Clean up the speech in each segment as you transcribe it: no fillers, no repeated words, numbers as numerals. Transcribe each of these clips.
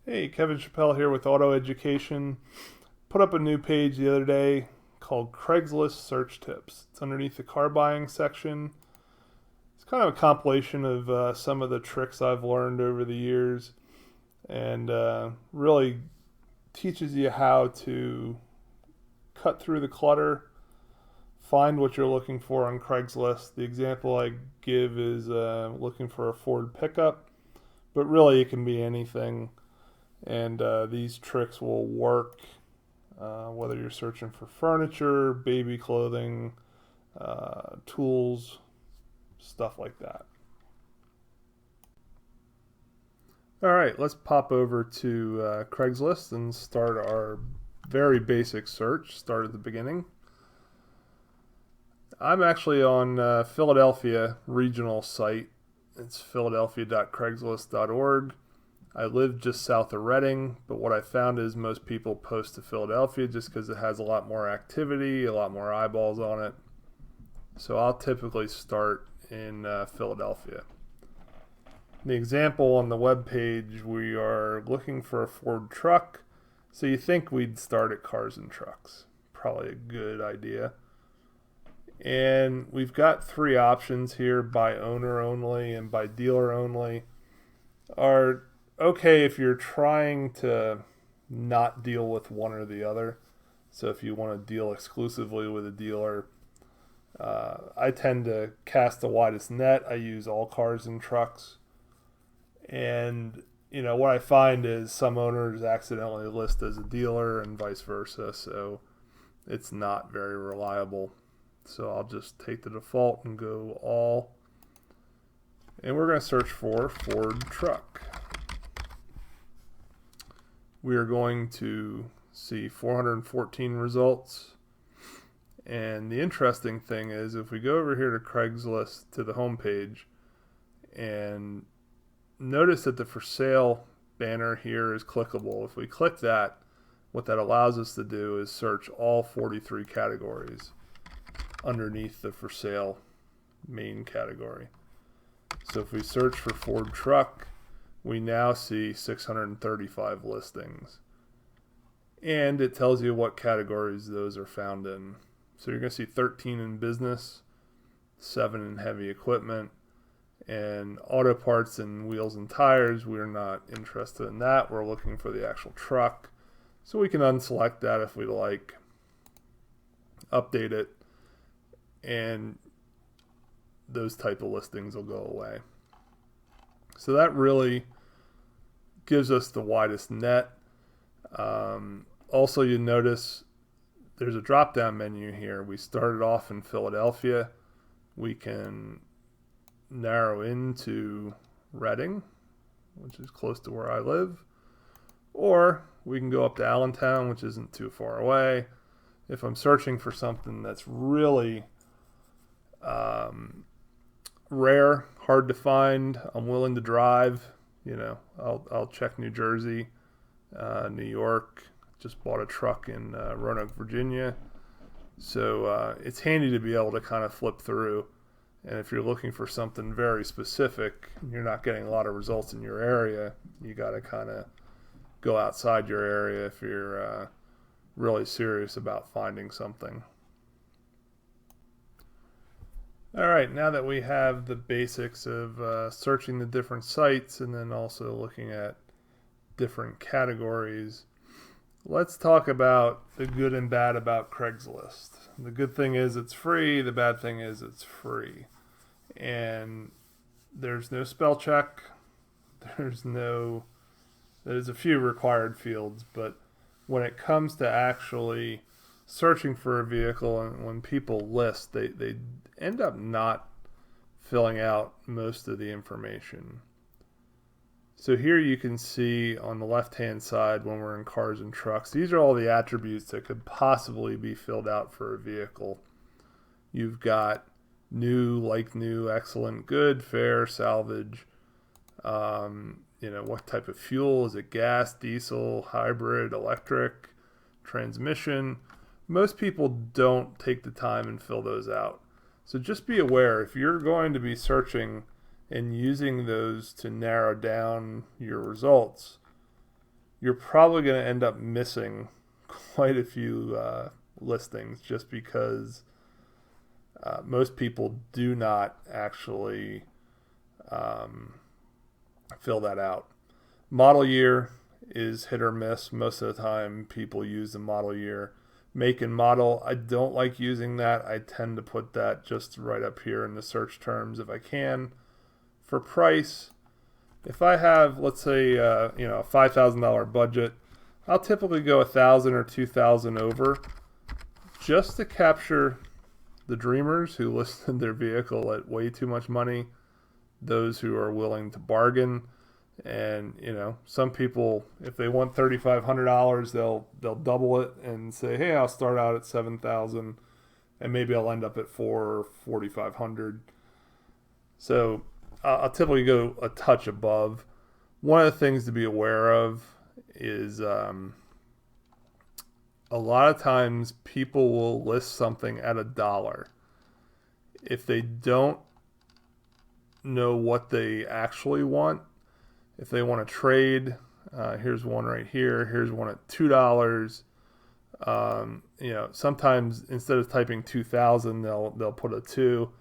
Hey, Kevin Chappelle here with Auto Education. Put up a new page the other day called Craigslist Search Tips. It's underneath the car buying section. It's kind of a compilation of some of the tricks I've learned over the years and really teaches you how to cut through the clutter, find what you're looking for on Craigslist. The example I give is looking for a Ford pickup, but really it can be anything. And these tricks will work whether you're searching for furniture, baby clothing, tools, stuff like that. All right, let's pop over to Craigslist and start our very basic search. Start at the beginning. I'm actually on Philadelphia regional site. It's philadelphia.craigslist.org. I live just south of Reading, but what I found is most people post to Philadelphia just because it has a lot more activity, a lot more eyeballs on it. So I'll typically start in Philadelphia. The example on the web page, we are looking for a Ford truck. So you think we'd start at cars and trucks. Probably a good idea. And we've got three options here: by owner only and by dealer only. Are okay if you're trying to not deal with one or the other. So if you want to deal exclusively with a dealer, I tend to cast the widest net. I use all cars and trucks. And, what I find is some owners accidentally list as a dealer and vice versa. So it's not very reliable. So I'll just take the default and go all. And we're going to search for Ford truck. We are going to see 414 results. And the interesting thing is if we go over here to Craigslist to the homepage and notice that the for sale banner here is clickable. If we click that, what that allows us to do is search all 43 categories underneath the for sale main category. So if we search for Ford truck, we now see 635 listings. And it tells you what categories those are found in. So you're going to see 13 in business, 7 in heavy equipment, and auto parts and wheels and tires. We're not interested in that. We're looking for the actual truck. So we can unselect that if we like, update it, and those type of listings will go away. So that really gives us the widest net. Also, you notice there's a drop-down menu here. We started off in Philadelphia. We can narrow into Reading, which is close to where I live. Or we can go up to Allentown, which isn't too far away. If I'm searching for something that's really rare, hard to find, I'm willing to drive. I'll check New Jersey, New York. Just bought a truck in Roanoke, Virginia. So it's handy to be able to kind of flip through. And if you're looking for something very specific, you're not getting a lot of results in your area, you got to kind of go outside your area if you're really serious about finding something. All right, now that we have the basics of searching the different sites and then also looking at different categories, let's talk about the good and bad about Craigslist. The good thing is it's free. The bad thing is it's free. And there's no spell check. There's a few required fields, but when it comes to actually searching for a vehicle and when people list, they end up not filling out most of the information. So here you can see on the left-hand side when we're in cars and trucks, these are all the attributes that could possibly be filled out for a vehicle. You've got new, like new, excellent, good, fair, salvage. What type of fuel? Is it gas, diesel, hybrid, electric, transmission? Most people don't take the time and fill those out. So just be aware, if you're going to be searching and using those to narrow down your results, you're probably going to end up missing quite a few listings just because most people do not actually fill that out. Model year is hit or miss. Most of the time people use the model year. Make and model, I don't like using that. I tend to put that just right up here in the search terms if I can. For price, if I have, let's say, a $5,000 budget, I'll typically go $1,000 or $2,000 over just to capture the dreamers who listed their vehicle at way too much money, those who are willing to bargain. And some people, if they want $3,500, they'll double it and say, hey, I'll start out at $7,000 and maybe I'll end up at $4,500. So I'll typically go a touch above. One of the things to be aware of is a lot of times people will list something at $1. If they don't know what they actually want, if they want to trade, here's one right here. Here's one at $2. Sometimes instead of typing 2,000, they'll put a 2.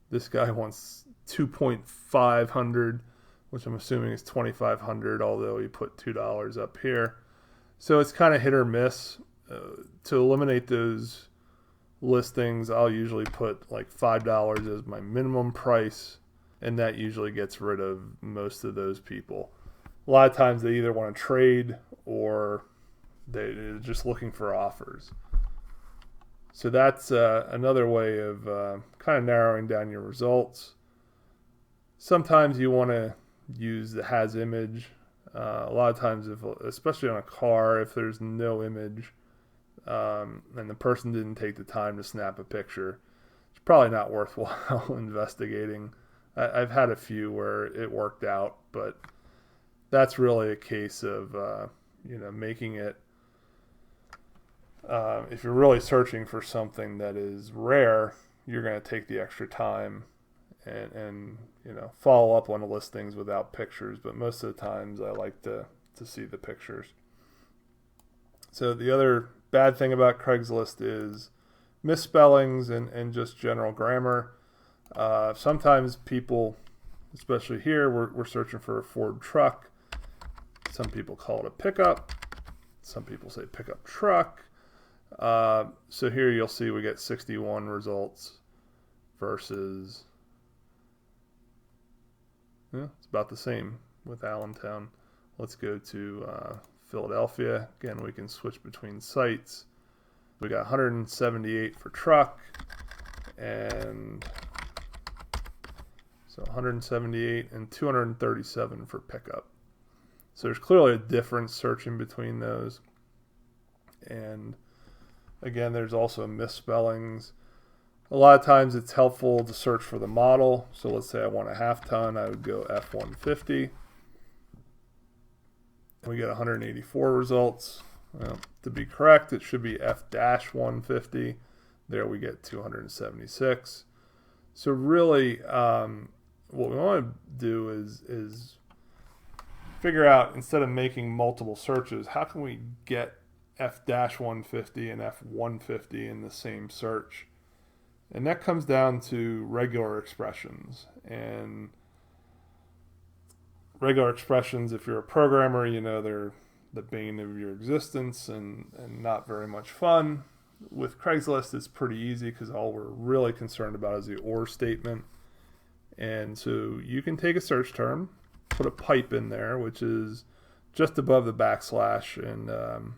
This guy wants 2,500, which I'm assuming is 2,500, although he put $2 up here. So it's kind of hit or miss. To eliminate those listings, I'll usually put like $5 as my minimum price. And that usually gets rid of most of those people. A lot of times they either want to trade or they're just looking for offers. So that's another way of kind of narrowing down your results. Sometimes you want to use the has image. A lot of times, especially on a car, if there's no image and the person didn't take the time to snap a picture, it's probably not worthwhile investigating. I've had a few where it worked out, but that's really a case of, making it, if you're really searching for something that is rare, you're going to take the extra time and follow up on the listings without pictures. But most of the times I like to see the pictures. So the other bad thing about Craigslist is misspellings and just general grammar. Sometimes people, especially here, we're searching for a Ford truck. Some people call it a pickup. Some people say pickup truck. So here you'll see we get 61 results versus, it's about the same with Allentown. Let's go to Philadelphia. Again, we can switch between sites. We got 178 for truck and so 178 and 237 for pickup. So there's clearly a difference searching between those. And again, there's also misspellings. A lot of times it's helpful to search for the model. So let's say I want a half ton, I would go F-150. We get 184 results. Well, to be correct, it should be F-150. There we get 276. So really, what we want to do is figure out, instead of making multiple searches, how can we get F-150 and F-150 in the same search? And that comes down to regular expressions. And regular expressions, if you're a programmer, they're the bane of your existence and not very much fun. With Craigslist, it's pretty easy because all we're really concerned about is the or statement. And so you can take a search term, put a pipe in there, which is just above the backslash, and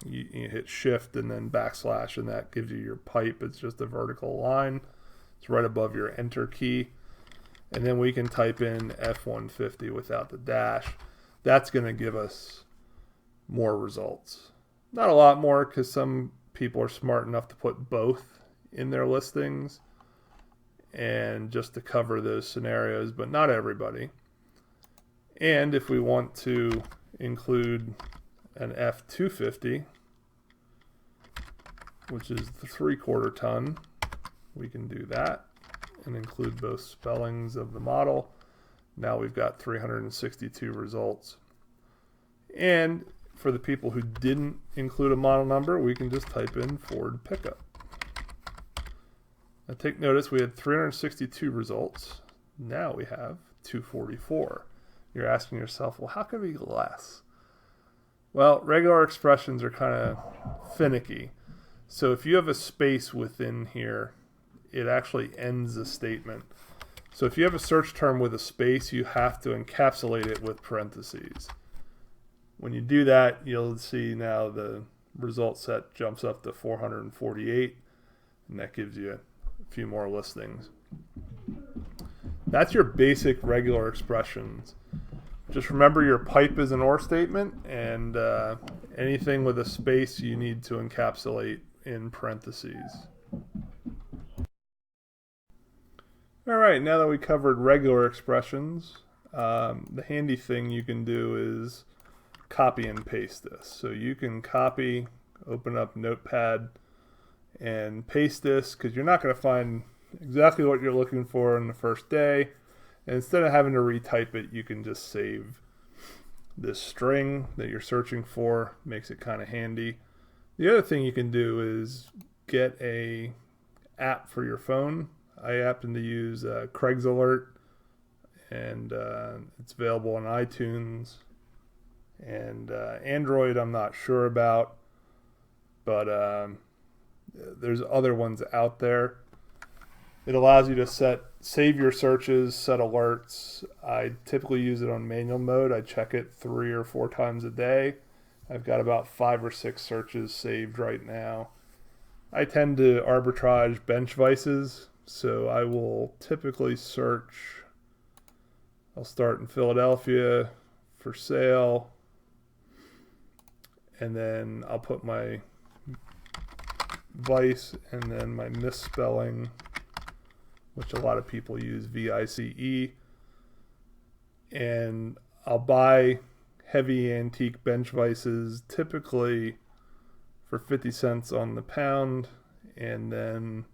you hit shift and then backslash, and that gives you your pipe. It's just a vertical line. It's right above your enter key. And then we can type in F-150 without the dash. That's going to give us more results. Not a lot more, because some people are smart enough to put both in their listings and just to cover those scenarios, but not everybody. And if we want to include an F-250, which is the 3/4 ton, we can do that and include both spellings of the model. Now we've got 362 results. And for the people who didn't include a model number, we can just type in Ford pickup. Now take notice we had 362 results. Now we have 244. You're asking yourself, well, how can it be less? Well, regular expressions are kind of finicky. So if you have a space within here, it actually ends the statement. So if you have a search term with a space, you have to encapsulate it with parentheses. When you do that, you'll see now the result set jumps up to 448, and that gives you a few more listings. That's your basic regular expressions. Just remember your pipe is an or statement, and anything with a space you need to encapsulate in parentheses. All right, now that we covered regular expressions, the handy thing you can do is copy and paste this. So you can copy, open up Notepad, and paste this, because you're not going to find exactly what you're looking for in the first day. And instead of having to retype it, you can just save this string that you're searching for. Makes it kind of handy. The other thing you can do is get a app for your phone. I happen to use Craigslist, and it's available on iTunes. And Android I'm not sure about, but there's other ones out there. It allows you to save your searches, set alerts. I typically use it on manual mode. I check it 3 or 4 times a day. I've got about 5 or 6 searches saved right now. I tend to arbitrage bench vices, so I will typically search. I'll start in Philadelphia, for sale, and then I'll put my vice and then my misspelling, which a lot of people use VICE, and I'll buy heavy antique bench vices typically for 50 cents on the pound, and then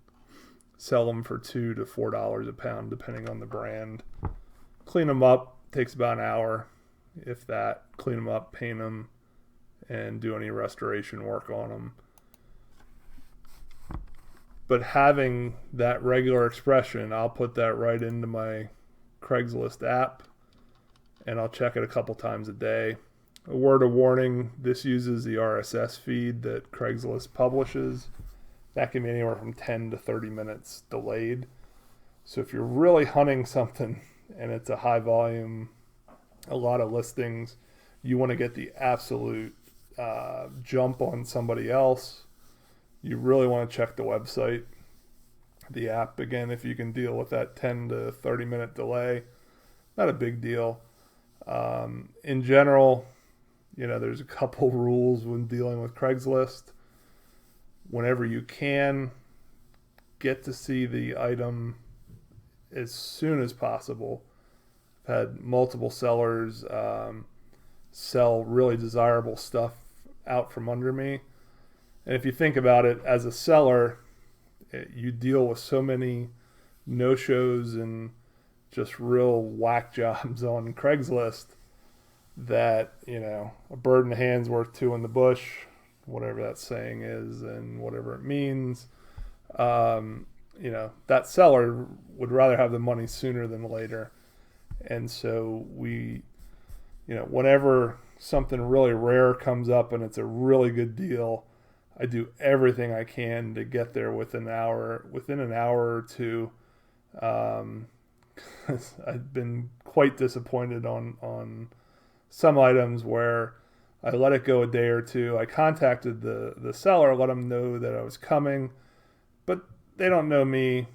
sell them for $2 to $4 a pound depending on the brand. Clean them up, takes about an hour, if that. Clean them up, paint them, and do any restoration work on them. But having that regular expression, I'll put that right into my Craigslist app, and I'll check it a couple times a day. A word of warning, this uses the RSS feed that Craigslist publishes. That can be anywhere from 10 to 30 minutes delayed. So if you're really hunting something and it's a high volume, a lot of listings, you want to get the absolute jump on somebody else. You really want to check the website, the app. Again, if you can deal with that 10 to 30 minute delay, not a big deal. In general, there's a couple rules when dealing with Craigslist. Whenever you can, get to see the item as soon as possible. I've had multiple sellers sell really desirable stuff out from under me. And if you think about it, as a seller, you deal with so many no-shows and just real whack jobs on Craigslist that, a bird in the hand's worth 2 in the bush, whatever that saying is and whatever it means. That seller would rather have the money sooner than later. And so whenever something really rare comes up and it's a really good deal, I do everything I can to get there within an hour or two. I've been quite disappointed on some items where I let it go a day or two. I contacted the seller, let them know that I was coming, but they don't know me,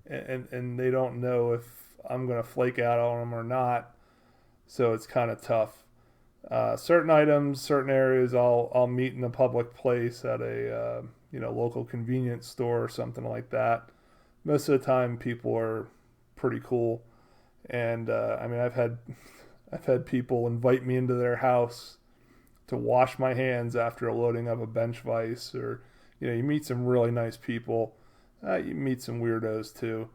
and they don't know if I'm going to flake out on them or not. So it's kind of tough. Certain items, certain areas, I'll meet in a public place at a local convenience store or something like that. Most of the time, people are pretty cool, and I've had people invite me into their house to wash my hands after loading up a bench vise, or you meet some really nice people. You meet some weirdos too,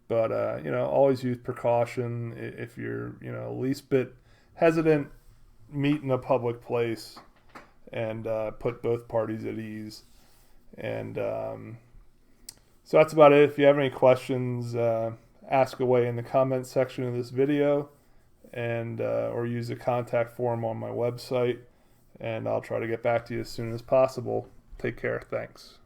but always use precaution. If you're least bit hesitant, meet in a public place and put both parties at ease. And so that's about it. If you have any questions, ask away in the comments section of this video, and or use the contact form on my website, and I'll try to get back to you as soon as possible. Take care. Thanks.